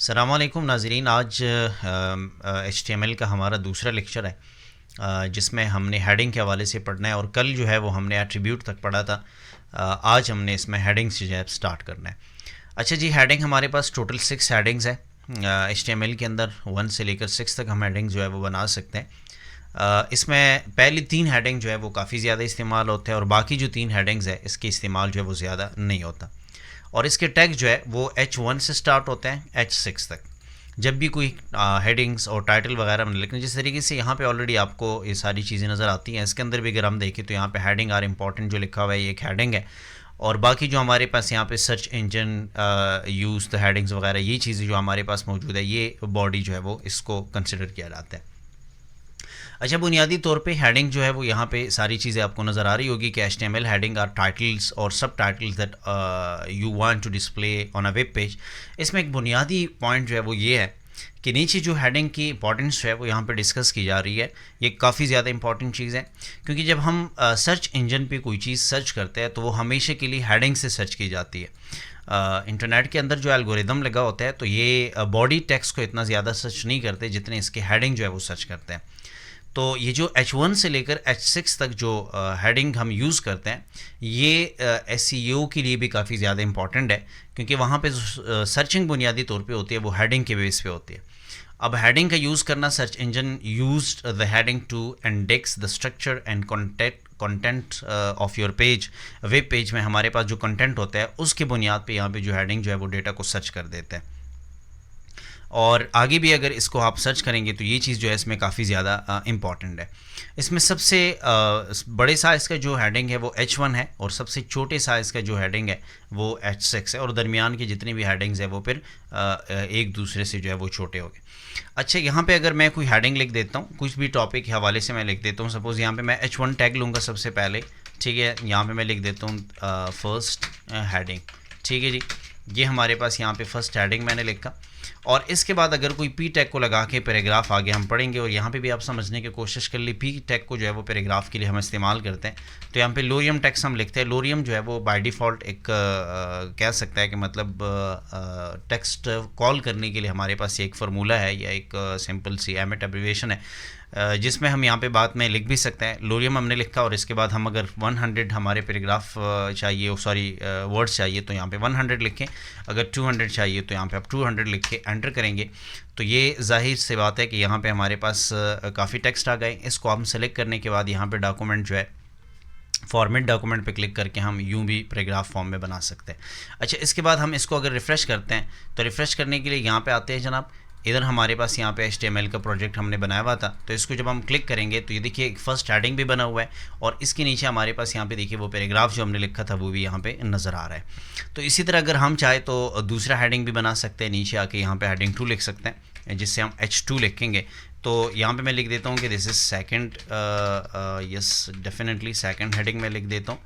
अस्सलामुअलैकुम नाज़रीन। आज HTML का हमारा दूसरा लेक्चर है जिसमें हमने हेडिंग के हवाले से पढ़ना है और कल जो है वो हमने एट्रीब्यूट तक पढ़ा था। आज हमने इसमें हेडिंग्स जो है स्टार्ट करना है। अच्छा जी, हेडिंग हमारे पास टोटल 6 हेडिंग्स है। HTML के अंदर 1 से लेकर 6 तक हम हेडिंग जो है वो बना सकते हैं। इसमें पहली 3 हेडिंग जो है वो काफ़ी ज़्यादा इस्तेमाल होते हैं और बाकी जो 3 हेडिंग्स है इसके इस्तेमाल जो है वो ज़्यादा नहीं होता। और इसके टैग जो है वो H1 से स्टार्ट होते हैं H6 तक। जब भी कोई हेडिंग्स और टाइटल वगैरह में, लेकिन जिस तरीके से यहाँ पे ऑलरेडी आपको ये सारी चीज़ें नज़र आती हैं, इसके अंदर भी अगर हम देखें तो यहाँ पे हेडिंग आर इम्पॉर्टेंट जो लिखा हुआ है ये एक हेडिंग है। और बाकी जो हमारे पास यहाँ पे search engine use the headings वगैरह ये चीज़ें जो हमारे पास मौजूद है, ये बॉडी जो है वो इसको कंसिडर किया जाता है। अच्छा, बुनियादी तौर पे हेडिंग जो है वो यहाँ पे सारी चीज़ें आपको नज़र आ रही होगी कि HTML हेडिंग आर टाइटल्स और सब titles that you want to display on a web page. इसमें एक बुनियादी पॉइंट जो है वो ये है कि नीचे जो हेडिंग की इंपॉर्टेंस है वो यहाँ पे डिस्कस की जा रही है। ये काफ़ी ज़्यादा इंपॉर्टेंट चीज़ है क्योंकि जब हम सर्च इंजन पे कोई चीज़ सर्च करते हैं तो वो हमेशा के लिए हेडिंग से सर्च की जाती है। इंटरनेट के अंदर जो एल्गोरिदम लगा होता है तो ये बॉडी टेक्स्ट को इतना ज़्यादा सर्च नहीं करते जितने इसके हेडिंग जो है वो सर्च करते हैं। तो ये जो H1 से लेकर H6 तक जो हेडिंग हम यूज़ करते हैं ये SEO के लिए भी काफ़ी ज़्यादा इंपॉर्टेंट है क्योंकि वहाँ पे सर्चिंग बुनियादी तौर पे होती है वो हेडिंग के बेस पे होती है। अब हेडिंग का यूज़ करना, search engine used the heading to index the structure and content of your page. Web page में हमारे पास जो कंटेंट होता है उसकी बुनियाद पे यहाँ पे जो हेडिंग जो है वो डेटा को सर्च कर देते हैं। और आगे भी अगर इसको आप सर्च करेंगे तो ये चीज़ जो है इसमें काफ़ी ज़्यादा इम्पॉर्टेंट है। इसमें सबसे बड़े साइज़ का जो हेडिंग है वो H1 है और सबसे छोटे साइज़ का जो हेडिंग है वो H6 है और दरमियान की जितनी भी हेडिंग्स है वो फिर एक दूसरे से जो है वो छोटे हो गए। अच्छा, यहाँ पे अगर मैं कोई हेडिंग लिख देता हूँ, कुछ भी टॉपिक के हवाले से मैं लिख देता हूँ, सपोज़ यहाँ पे मैं H1 टैग लूँगा सबसे पहले, ठीक है। यहाँ पे मैं लिख देता हूँ फर्स्ट हेडिंग, ठीक है जी। ये हमारे पास यहाँ पे फर्स्ट हेडिंग मैंने लिखा और इसके बाद अगर कोई पी टैग को लगा के पैराग्राफ आगे हम पढ़ेंगे और यहाँ पे भी आप समझने की कोशिश कर ली, पी टैग को जो है वो पैराग्राफ के लिए हम इस्तेमाल करते हैं। तो यहाँ पे लोरियम टेक्स्ट हम लिखते हैं। लोरियम जो है वो बाय डिफ़ॉल्ट एक कह सकता है कि मतलब टेक्स्ट कॉल करने के लिए हमारे पास एक फार्मूला है या एक सिंपल सी एमिट एब्रिवेशन है जिसमें हम यहाँ पे बाद में लिख भी सकते हैं। लोरियम हमने लिखा और इसके बाद हम अगर 100 हमारे पैराग्राफ चाहिए, सॉरी वर्ड्स चाहिए तो यहाँ पे 100 लिखें। अगर 200 चाहिए तो यहाँ पे आप 200 लिख के एंटर करेंगे तो ये जाहिर सी बात है कि यहाँ पे हमारे पास काफ़ी टेक्स्ट आ गए। इसको हम सेलेक्ट करने के बाद यहाँ पे डॉक्यूमेंट जो है फॉर्मेट डॉक्यूमेंट पे क्लिक करके हम यूँ भी पैराग्राफ फॉर्म में बना सकते हैं। अच्छा, इसके बाद हम इसको अगर रिफ़्रेश करते हैं तो रिफ़्रेश करने के लिए यहाँ पे आते हैं जनाब। इधर हमारे पास यहाँ पे HTML का प्रोजेक्ट हमने बनाया हुआ था तो इसको जब हम क्लिक करेंगे तो ये देखिए एक फर्स्ट हेडिंग भी बना हुआ है और इसके नीचे हमारे पास यहाँ पे देखिए वो पैराग्राफ जो हमने लिखा था वो भी यहाँ पे नज़र आ रहा है। तो इसी तरह अगर हम चाहे तो दूसरा हेडिंग भी बना सकते हैं। नीचे आके यहाँ पे हेडिंग 2 लिख सकते हैं जिससे हम H2 लिखेंगे। तो यहाँ पे मैं लिख देता हूँ कि this is second, yes definitely second heading में लिख देता हूँ,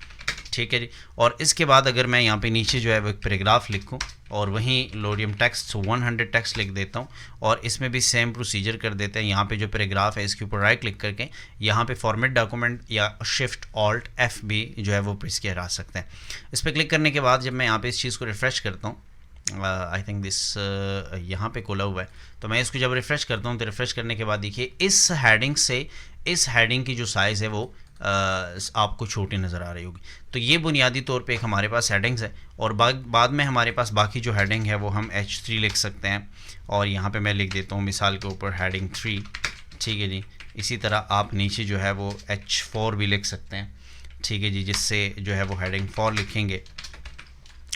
ठीक है जी। और इसके बाद अगर मैं यहाँ पे नीचे जो है वो एक पैराग्राफ लिखूँ और वहीं लोरियम टेक्स्ट 100 टेक्स्ट लिख देता हूँ और इसमें भी सेम प्रोसीजर कर देते हैं। यहाँ पे जो पैराग्राफ है इसके ऊपर राइट क्लिक करके यहाँ पे फॉर्मेट डॉक्यूमेंट या शिफ्ट ऑल्ट F भी जो है वो प्रेस किया जा सकता है। इस पर क्लिक करने के बाद जब मैं यहाँ पे इस चीज़ को रिफ़्रेश करता हूँ, आई थिंक दिस यहाँ पे खोला हुआ है, तो मैं इसको जब रिफ़्रेश करता हूँ तो रिफ़्रेश करने के बाद देखिए इस हेडिंग से इस हेडिंग की जो साइज़ है वो आपको छोटी नज़र आ रही होगी। तो ये बुनियादी तौर पे एक हमारे पास हेडिंग्स है और बाद में हमारे पास बाकी जो हेडिंग है वो हम H3 लिख सकते हैं और यहाँ पे मैं लिख देता हूँ मिसाल के ऊपर हेडिंग 3, ठीक है जी। इसी तरह आप नीचे जो है वो H4 भी लिख सकते हैं, ठीक है जी, जिससे जो है वो हेडिंग 4 लिखेंगे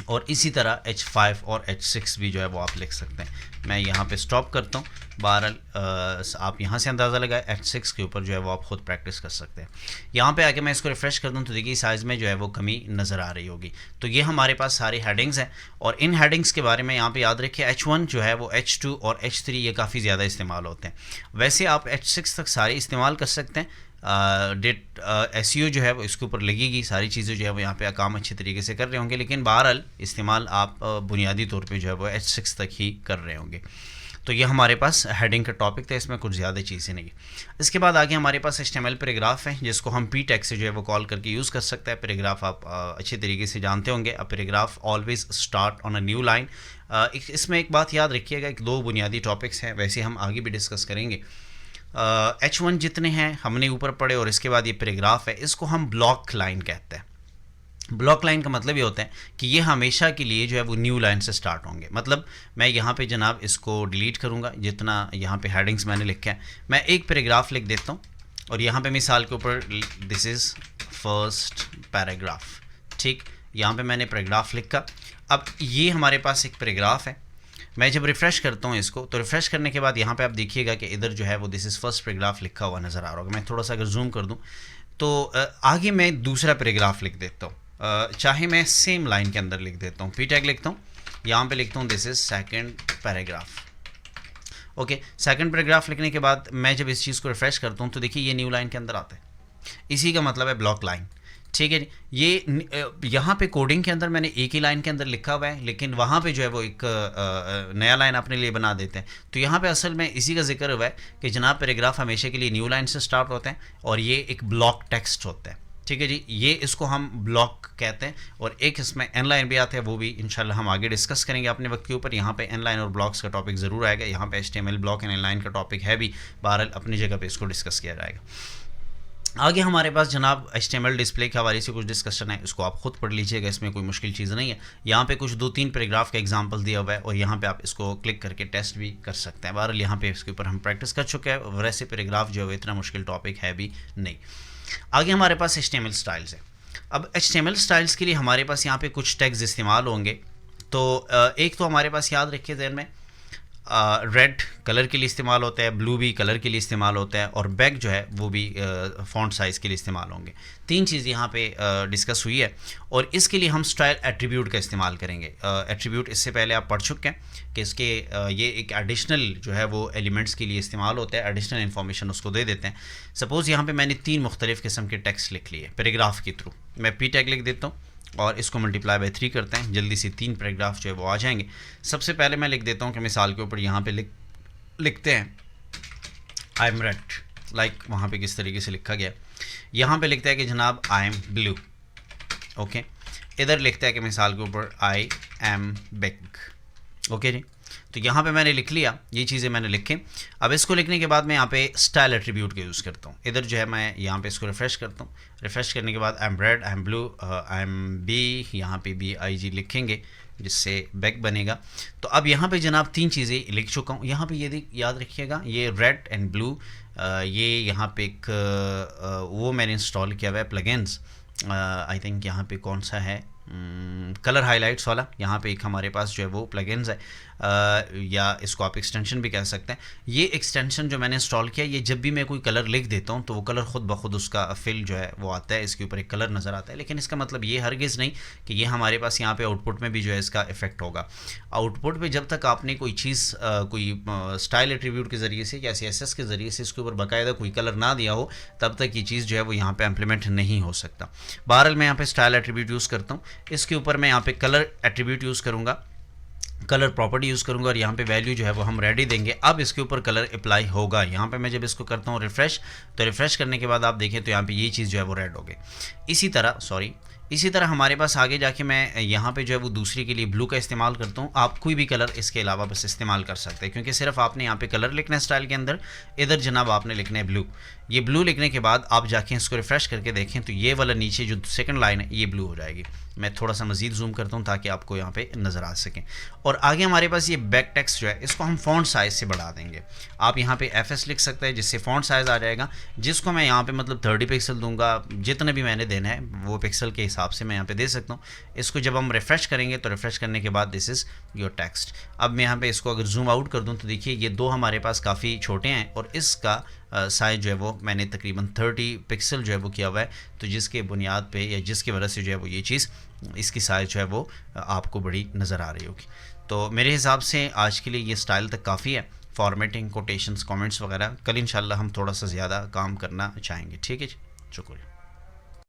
और इसी तरह H5 और H6 भी जो है वो आप लिख सकते हैं। मैं यहाँ पे स्टॉप करता हूँ। बहरहाल आप यहाँ से अंदाज़ा लगाए H6 के ऊपर जो है वो आप ख़ुद प्रैक्टिस कर सकते हैं। यहाँ पे आके मैं इसको रिफ़्रेश कर दूँ तो देखिए साइज़ में जो है वो कमी नज़र आ रही होगी। तो ये हमारे पास सारी हेडिंग्स हैं और इन हेडिंग्स के बारे में यहाँ पे याद रखिए H1 जो है वो H2 और H3 ये काफ़ी ज़्यादा इस्तेमाल होते हैं। वैसे आप H6 तक सारे इस्तेमाल कर सकते हैं। SEO जो है वो इसके ऊपर लगेगी, सारी चीज़ें जो है वो यहाँ पे काम अच्छे तरीके से कर रहे होंगे, लेकिन बहरहाल इस्तेमाल आप बुनियादी तौर पे जो है वो H6 तक ही कर रहे होंगे। तो ये हमारे पास हेडिंग का टॉपिक था, इसमें कुछ ज़्यादा चीज़ें नहीं है। इसके बाद आगे हमारे पास HTML पैराग्राफ है, जिसको हम पी टैग से जो है वो कॉल करके यूज़ कर सकते हैं। पैराग्राफ आप अच्छे तरीके से जानते होंगे। A paragraph always start on a new line. इसमें एक बात याद रखिएगा कि 2 बुनियादी टॉपिक्स हैं, वैसे हम आगे भी डिस्कस करेंगे। H1 जितने हैं हमने ऊपर पढ़े, और इसके बाद ये पैराग्राफ है, इसको हम ब्लॉक लाइन कहते हैं। ब्लॉक लाइन का मतलब ये होता है कि ये हमेशा के लिए जो है वो न्यू लाइन से स्टार्ट होंगे। मतलब मैं यहाँ पे जनाब इसको डिलीट करूँगा, जितना यहाँ पे हेडिंग्स मैंने लिखा है, मैं एक पैराग्राफ लिख देता हूँ और यहाँ पे मिसाल के ऊपर दिस इज़ फर्स्ट पैराग्राफ। ठीक, यहाँ पे मैंने पैराग्राफ लिखा। अब ये हमारे पास एक पैराग्राफ है। मैं जब रिफ़्रेश करता हूँ इसको, तो रिफ़्रेश करने के बाद यहाँ पे आप देखिएगा कि इधर जो है वो दिस इज़ फर्स्ट पैराग्राफ लिखा हुआ नज़र आ रहा होगा। मैं थोड़ा सा अगर जूम कर दूँ तो आगे मैं दूसरा पैराग्राफ लिख देता हूँ। चाहे मैं सेम लाइन के अंदर लिख देता हूँ, पी टैग लिखता हूँ, यहाँ पे लिखता हूँ this is second paragraph. Okay, second paragraph लिखने के बाद मैं जब इस चीज़ को रिफ़्रेश करता हूँ तो देखिए ये न्यू लाइन के अंदर आता है। इसी का मतलब है ब्लॉक लाइन। ठीक है जी, ये यहाँ पे कोडिंग के अंदर मैंने एक ही लाइन के अंदर लिखा हुआ है, लेकिन वहाँ पे जो है वो एक नया लाइन अपने लिए बना देते हैं। तो यहाँ पे असल में इसी का जिक्र हुआ है कि जनाब पैराग्राफ हमेशा के लिए न्यू लाइन से स्टार्ट होते हैं और ये एक ब्लॉक टेक्स्ट होता है। ठीक है जी, ये इसको हम ब्लॉक कहते हैं। और एक इसमें एन लाइन भी आता है, वो भी इंशाल्लाह हम आगे डिस्कस करेंगे अपने वक्त के ऊपर। यहाँ पे एन लाइन और ब्लॉक्स का टॉपिक ज़रूर आएगा। यहाँ पे HTML block and inline का टॉपिक है भी, बहरहाल अपनी जगह पे इसको डिस्कस किया जाएगा। आगे हमारे पास जनाब HTML डिस्प्ले के हवाले से कुछ डिस्कशन है, इसको आप खुद पढ़ लीजिएगा, इसमें कोई मुश्किल चीज़ नहीं है। यहाँ पे कुछ 2-3 पैराग्राफ का एग्जांपल दिया हुआ है और यहाँ पे आप इसको क्लिक करके टेस्ट भी कर सकते हैं। बहरहाल यहाँ पे इसके ऊपर हम प्रैक्टिस कर चुके हैं, वैसे पैराग्राफ जो है इतना मुश्किल टॉपिक है भी नहीं। आगे हमारे पास HTML स्टाइल्स है। अब HTML स्टाइल्स के लिए हमारे पास यहाँ पे कुछ टैग्स इस्तेमाल होंगे। तो एक तो हमारे पास याद रखिए ज़हन में, रेड कलर के लिए इस्तेमाल होता है, ब्लू भी कलर के लिए इस्तेमाल होता है, और बैक जो है वो भी फ़ॉन्ट साइज़ के लिए इस्तेमाल होंगे। 3 चीज़ यहाँ पे डिस्कस हुई है और इसके लिए हम स्टाइल एट्रीब्यूट का इस्तेमाल करेंगे। एट्रीब्यूट इससे पहले आप पढ़ चुके हैं कि इसके ये एक एडिशनल जो है वो एलिमेंट्स के लिए इस्तेमाल होता है, एडिशनल इन्फॉर्मेशन उसको दे देते हैं। सपोज़ यहाँ पर मैंने 3 मुख्तलिफ़ किस्म के टेक्स्ट लिख लिए पैराग्राफ के थ्रू। मैं पी टैग लिख देता हूँ और इसको मल्टीप्लाई बाय 3 करते हैं, जल्दी से 3 पैराग्राफ जो है वो आ जाएंगे। सबसे पहले मैं लिख देता हूँ कि मिसाल के ऊपर यहाँ पे लिखते हैं आई एम रेड, लाइक वहाँ पे किस तरीके से लिखा गया। यहाँ पे लिखता है कि जनाब आई एम ब्लू। ओके, इधर लिखता है कि मिसाल के ऊपर आई एम बिग। ओके जी, तो यहाँ पे मैंने लिख लिया, ये चीज़ें मैंने लिखें। अब इसको लिखने के बाद मैं यहाँ पे स्टाइल एट्रीब्यूट का यूज़ करता हूँ। इधर जो है मैं यहाँ पे इसको रिफ़्रेश करता हूँ। रिफ़्रेश करने के बाद I am red, I am blue, I am B, यहाँ पे BIG लिखेंगे जिससे बैक बनेगा। तो अब यहाँ पे जनाब 3 चीज़ें लिख चुका हूँ। यहाँ पे ये याद रखिएगा, ये रेड एंड ब्लू, ये यहाँ पे एक वो मैंने इंस्टॉल किया हुआ है प्लगइन्स। आई थिंक यहाँ पे कौन सा है, कलर हाइलाइट्स वाला। यहाँ पे एक हमारे पास जो है वो प्लगइन्स है, या इसको आप एक्सटेंशन भी कह सकते हैं। ये एक्सटेंशन जो मैंने इंस्टॉल किया, ये जब भी मैं कोई कलर लिख देता हूँ तो वो कलर ख़ुद ब खुद उसका फिल जो है वो आता है, इसके ऊपर एक कलर नज़र आता है। लेकिन इसका मतलब ये हरगिज़ नहीं कि ये हमारे पास यहाँ पे आउटपुट में भी जो है इसका इफेक्ट होगा। आउटपुट पे जब तक आपने कोई चीज़ कोई स्टाइल एट्रीब्यूट के ज़रिए से या CSS के ज़रिए से इसके ऊपर बाकायदा कोई कलर ना दिया हो, तब तक ये चीज़ जो है वो यहाँ पर इम्प्लीमेंट नहीं हो सकता। बहरहाल मैं यहाँ पर स्टाइल एट्रीब्यूट यूज़ करता हूँ। इसके ऊपर मैं यहाँ पे कलर एट्रीब्यूट यूज़ करूँगा, कलर प्रॉपर्टी यूज़ करूँगा और यहाँ पे वैल्यू जो है वो हम रेडी देंगे। अब इसके ऊपर कलर अप्लाई होगा। यहाँ पे मैं जब इसको करता हूँ रिफ़्रेश, तो रिफ़्रेश करने के बाद आप देखें तो यहाँ पे ये चीज़ जो है वो रेड हो गई। इसी तरह हमारे पास आगे जाके मैं यहाँ पे जो है वो दूसरी के लिए ब्लू का इस्तेमाल करता हूँ। आप कोई भी कलर इसके अलावा बस इस्तेमाल कर सकते हैं, क्योंकि सिर्फ आपने यहाँ पे कलर लिखना है स्टाइल के अंदर, इधर जनाब आपने लिखना है ब्लू। ये ब्लू लिखने के बाद आप जाके इसको रिफ़्रेश करके देखें तो ये वाला नीचे जो सेकंड लाइन है ये ब्लू हो जाएगी। मैं थोड़ा सा मज़ीद जूम करता हूँ ताकि आपको यहाँ पे नज़र आ सकें। और आगे हमारे पास ये बैक टेक्स्ट जो है इसको हम फ़ॉन्ट साइज़ से बढ़ा देंगे। आप यहाँ पे FS लिख सकते हैं जिससे फ़ॉन्ट साइज़ आ जाएगा, जिसको मैं यहाँ पे मतलब 30 पिक्सल दूंगा। जितने भी मैंने देना है वो पिक्सल के हिसाब से मैं यहाँ पे दे सकता हूँ। इसको जब हम रिफ़्रेश करेंगे तो रिफ़्रेश करने के बाद दिस इज़ योर टेक्स्ट। अब मैं यहाँ पे इसको अगर जूम आउट कर दूँ तो देखिए ये 2 हमारे पास काफ़ी छोटे हैं और इसका साइज़ जो है वो मैंने तकरीबन 30 पिक्सल जो है वो किया हुआ है। तो जिसके बुनियाद पे या जिसकी वजह से जो है वो ये चीज़ इसकी साइज़ जो है वो आपको बड़ी नज़र आ रही होगी। तो मेरे हिसाब से आज के लिए ये स्टाइल तक काफ़ी है। फॉर्मेटिंग, कोटेशंस, कमेंट्स वगैरह कल इंशाल्लाह हम थोड़ा सा ज़्यादा काम करना चाहेंगे। ठीक है जी, शुक्रिया।